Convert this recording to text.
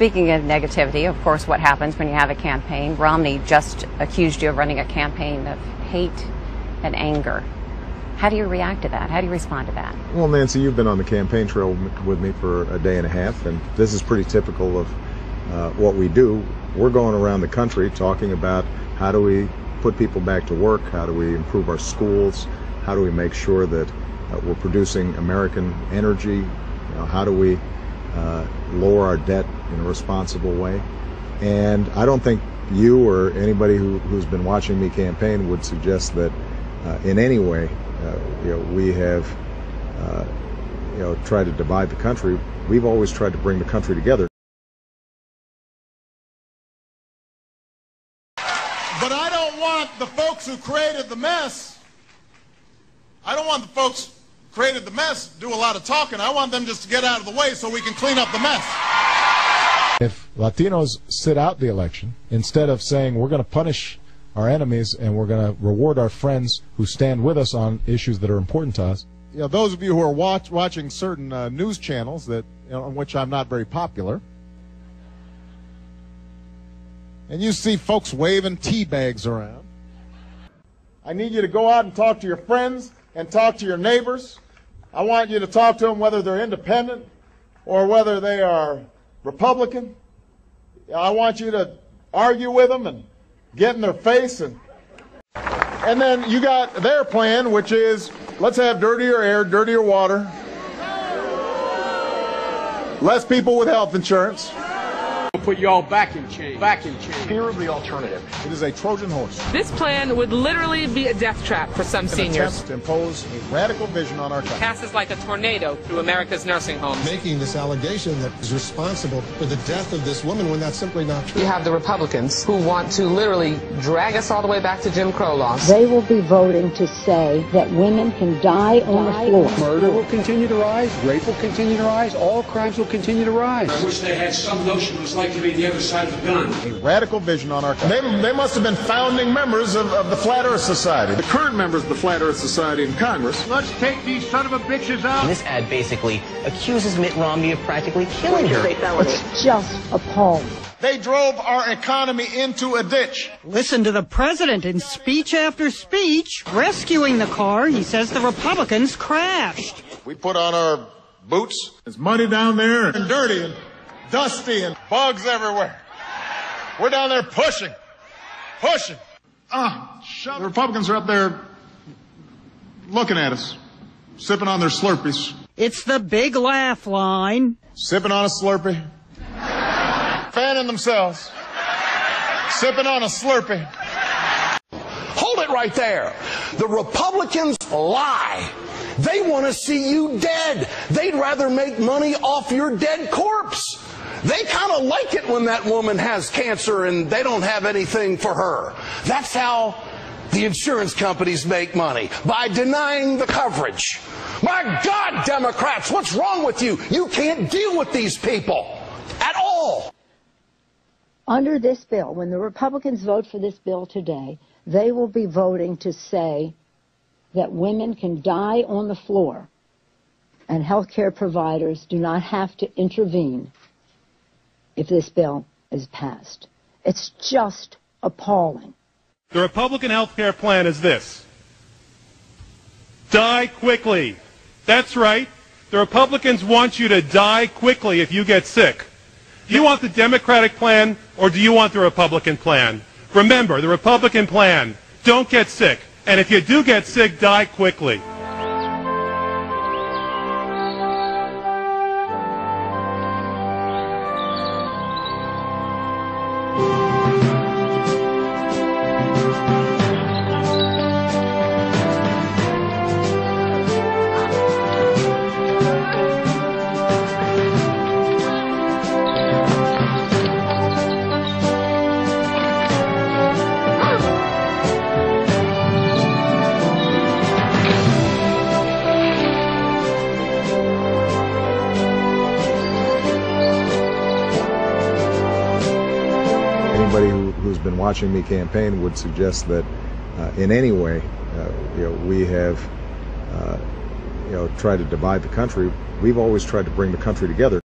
Speaking of negativity, of course, what happens when you have a campaign? Romney just accused you of running a campaign of hate and anger. How do you react to that? How do you respond to that? Well, Nancy, you've been on the campaign trail with me for a day and a half, and this is pretty typical of what we do. We're going around the country talking about how do we put people back to work, how do we improve our schools, how do we make sure that we're producing American energy, how do we lower our debt in a responsible way. And I don't think you or anybody who's been watching me campaign would suggest that in any way we have tried to divide the country. We've always tried to bring the country together. But I don't want the folks who created the mess, do a lot of talking. I want them just to get out of the way so we can clean up the mess. If Latinos sit out the election, instead of saying we're going to punish our enemies and we're going to reward our friends who stand with us on issues that are important to us. Those of you who are watching certain news channels that on which I'm not very popular, and you see folks waving tea bags around, I need you to go out and talk to your friends and talk to your neighbors. I want you to talk to them whether they're independent or whether they are Republican. I want you to argue with them and get in their face. And then you got their plan, which is let's have dirtier air, dirtier water, less people with health insurance. We'll put you all back in chains. Here is the alternative. It is a Trojan horse. This plan would literally be a death trap for some seniors. Attempt to impose a radical vision on our country. Passes like a tornado through America's nursing homes. Making this allegation that is responsible for the death of this woman when that's simply not true. You have the Republicans who want to literally drag us all the way back to Jim Crow laws. They will be voting to say that women can die on the floor. Murder will continue to rise, rape will continue to rise, all crimes will continue to rise. I wish they had some notion it was like to be the other side of the gun. A radical vision on our country. They must have been founding members of the Flat Earth Society, the current members of the Flat Earth Society in Congress. Let's take these son of a bitches out. This ad basically accuses Mitt Romney of practically killing her. It's just appalling. They drove our economy into a ditch. Listen to the president in speech after speech rescuing the car. He says the Republicans crashed. We put on our boots. It's muddy down there and dirty and dusty and bugs everywhere. We're down there pushing. The Republicans are up there looking at us, sipping on their Slurpees. It's the big laugh line. Sipping on a Slurpee. Fanning themselves. Sipping on a Slurpee. Hold it right there. The Republicans lie. They want to see you dead. They'd rather make money off your dead corpse. They kind of like it when that woman has cancer and they don't have anything for her. That's how the insurance companies make money, by denying the coverage. My God, Democrats, what's wrong with you? You can't deal with these people at all. Under this bill, when the Republicans vote for this bill today, they will be voting to say that women can die on the floor and health care providers do not have to intervene if this bill is passed. It's just appalling. The Republican health care plan is this: die quickly. That's right. The Republicans want you to die quickly if you get sick. Do you want the Democratic plan or do you want the Republican plan? Remember, the Republican plan: don't get sick. And if you do get sick, die quickly. Anybody who's been watching me campaign would suggest that in any way we have tried to divide the country. We've always tried to bring the country together.